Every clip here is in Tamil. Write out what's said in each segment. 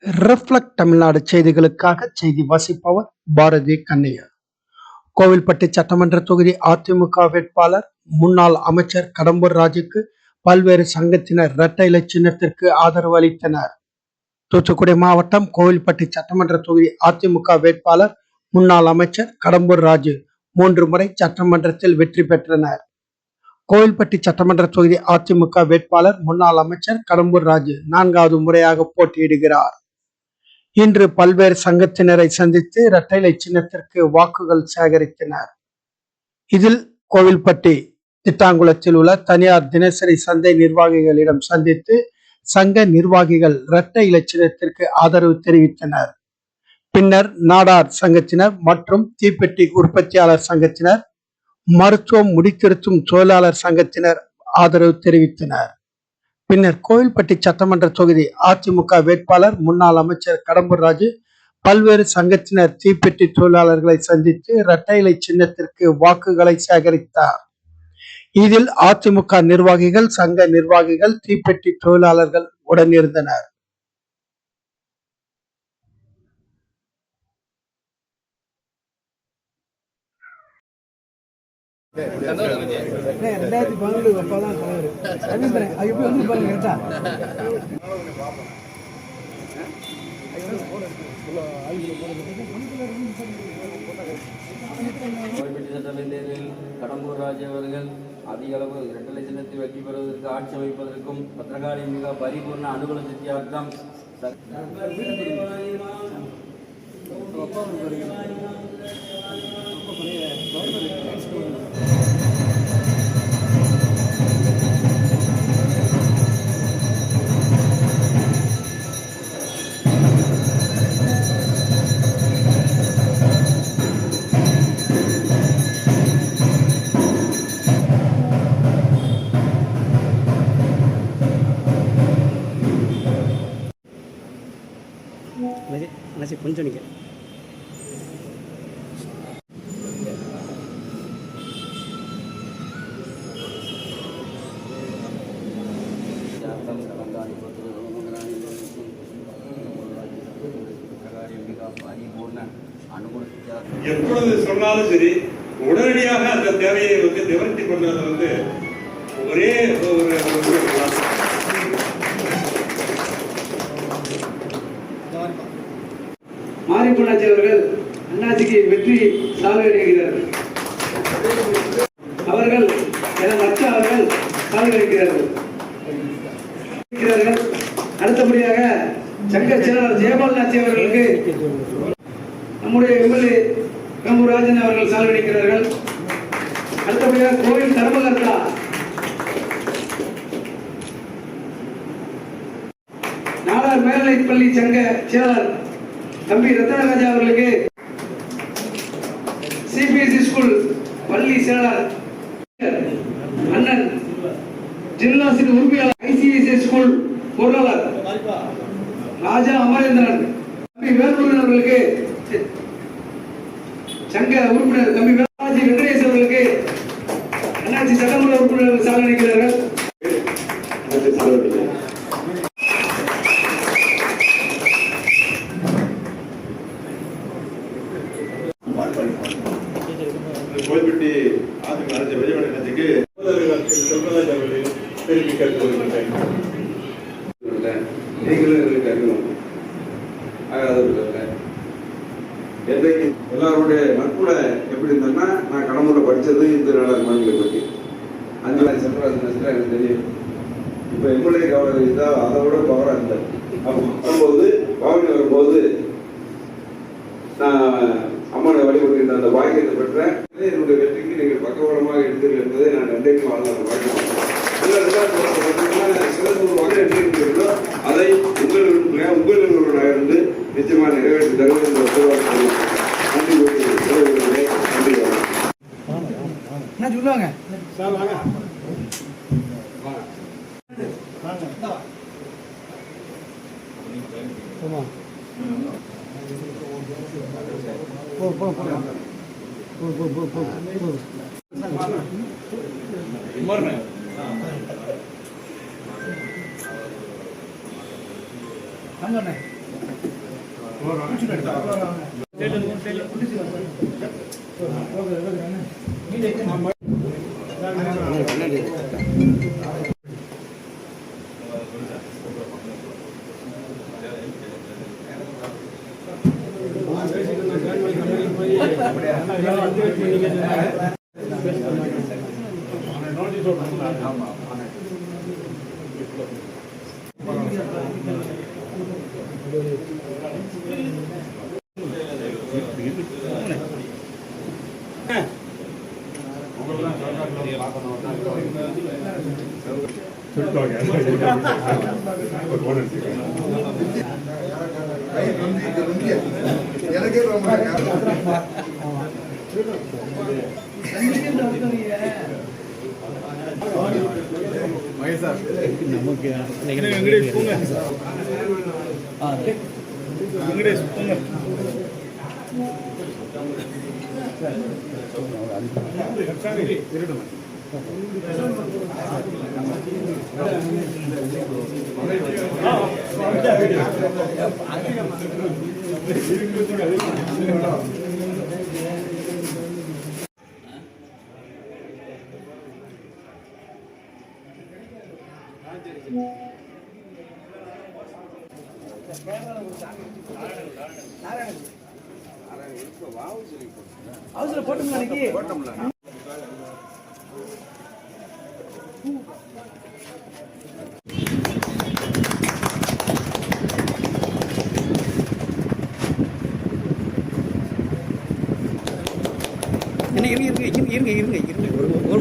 ரிஃப்ளெக்ட் தமிழ்நாடு செய்திகளுக்காக செய்தி வாசிப்பவர் பாரதி கண்ணையா. கோவில்பட்டி சட்டமன்ற தொகுதி அதிமுக வேட்பாளர் முன்னாள் அமைச்சர் கடம்பூர் ராஜுக்கு பல்வேறு சங்கத்தினர் இரட்டை இலை சின்னத்திற்கு ஆதரவு அளித்தனர். தூத்துக்குடி மாவட்டம் கோவில்பட்டி சட்டமன்ற தொகுதி அதிமுக வேட்பாளர் முன்னாள் அமைச்சர் கடம்பூர் ராஜு 3 முறை சட்டமன்றத்தில் வெற்றி பெற்றனர். கோவில்பட்டி சட்டமன்ற தொகுதி அதிமுக வேட்பாளர் முன்னாள் அமைச்சர் கடம்பூர் ராஜு 4வது முறையாக போட்டியிடுகிறார். இன்று பல்வேறு சங்கத்தினரை சந்தித்து இரட்டை இலை சின்னத்திற்கு வாக்குகள் சேகரித்தனர். இதில் கோவில்பட்டி திட்டாங்குளத்தில் உள்ள தனியார் தினசரி சந்தை நிர்வாகிகளிடம் சந்தித்து சங்க நிர்வாகிகள் இரட்டை இலை சின்னத்திற்கு ஆதரவு தெரிவித்தனர். பின்னர் நாடார் சங்கத்தினர் மற்றும் தீப்பெட்டி உற்பத்தியாளர் சங்கத்தினர், மருத்துவம் முடித்திருத்தும் தொழிலாளர் சங்கத்தினர் ஆதரவு தெரிவித்தனர். பின்னர் கோவில்பட்டி சட்டமன்ற தொகுதி அதிமுக வேட்பாளர் முன்னாள் அமைச்சர் கடம்பூர் ராஜு பல்வேறு சங்கத்தினர் தீப்பெட்டி தொழிலாளர்களை சந்தித்து இரட்டை இலை சின்னத்திற்கு வாக்குகளை சேகரித்தார். இதில் அதிமுக நிர்வாகிகள், சங்க நிர்வாகிகள், தீப்பெட்டி தொழிலாளர்கள் உடனிருந்தனர். கடம்பூர் ராஜு அவர்கள் அதிக அளவு இரட்டை சின்னத்தை வெற்றி பெறுவதற்கு ஆட்சி அமைப்பதற்கும் பத்திரகாளியின் மிக பரிபூர்ண அனுகூல தித்தியார்த்தம் கொஞ்சம் நீங்க எப்பொழுது சொன்னாலும் சரி உடனடியாக அந்த தேவையை நிவர்த்தி பண்ணுவது ஒரே மாரிப்பண்ணாச்சி அவர்கள் அண்ணாச்சிக்கு வெற்றி சாதனைகிறார்கள். அவர்கள் என அச்சா அவர்கள் சாதனைகிறார்கள். அடுத்தபடியாக சங்க செயலாளர் ஜெயபாலநாச்சி அவர்களுக்கு நம்முடைய எம்எல்ஏ கடம்பூர் ராஜன் அவர்கள் சாதனைக்கிறார்கள். அடுத்தபடியாக கோவில் தர்மகர்த்தா நாடார் மேல்நிலைப்பள்ளி சங்க செயலாளர் தம்பி ரத்னராஜா அவர்களுக்கு சிபிஎஸ்இ ஸ்கூல் பள்ளி செயலாளர் அண்ணன் ஜில்லாசின் உறுப்பினர் ஐசிஐசிஐ ஸ்கூல் பொருளாளர் ராஜா அமரேந்திரன் தம்பி வேலூர் அவர்களுக்கு சங்க உறுப்பினர் தம்பி வேலாஜி வெங்கடேஷ் அவர்களுக்கு அண்ணாச்சி சட்டமன்ற உறுப்பினர்கள் சாதனைக்கிறார்கள். கோவில்பட்டி அதிமுக அரசு விஜயவடனத்துக்கு செல்வராஜ் அவர்கள் தெரிவிக்க கேட்டுக்கொள்கின்றேன். நீங்களும் எங்களுக்கு கேட்கணும். என்றைக்கு எல்லாருடைய நட்புல எப்படி இருந்தேன்னா, நான் கடம்பூர்ல படிச்சது இந்த நாடார் மாநிலங்களை பற்றி 5 செல்வராஜ் எனக்கு தெரியும். இப்போ எம்எல்ஏ கவர்னர் இருந்தால் அதை விட பவராக இருந்தேன். அப்போ வரும்போது பவனி வரும்போது நான் அம்மனை வழிபடுகின்ற அந்த பாக்கியத்தை பெற்றேன். என்னுடைய வெற்றிக்கு நீங்கள் பக்கபலமாக எடுத்தீர்கள் என்பதை நான் நன்றைக்கும் வாழ்ந்த வாழ்க்கை சிறந்த வகை என்று அதை உங்களுடைய இருந்து நிச்சயமாக நிறைவேற்றி தருவது என்ற உத்தரவாதத்தை நன்றி நன்றி சொல்லுவாங்க. அவசரம் போட்டோம்ல அன்னைக்கு இருங்க ஒரு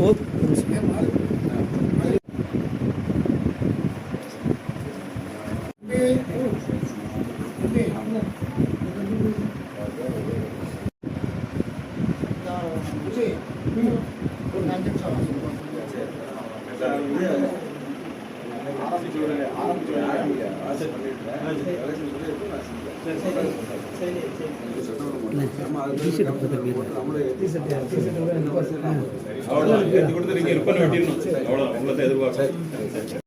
அவ்வளவுதான்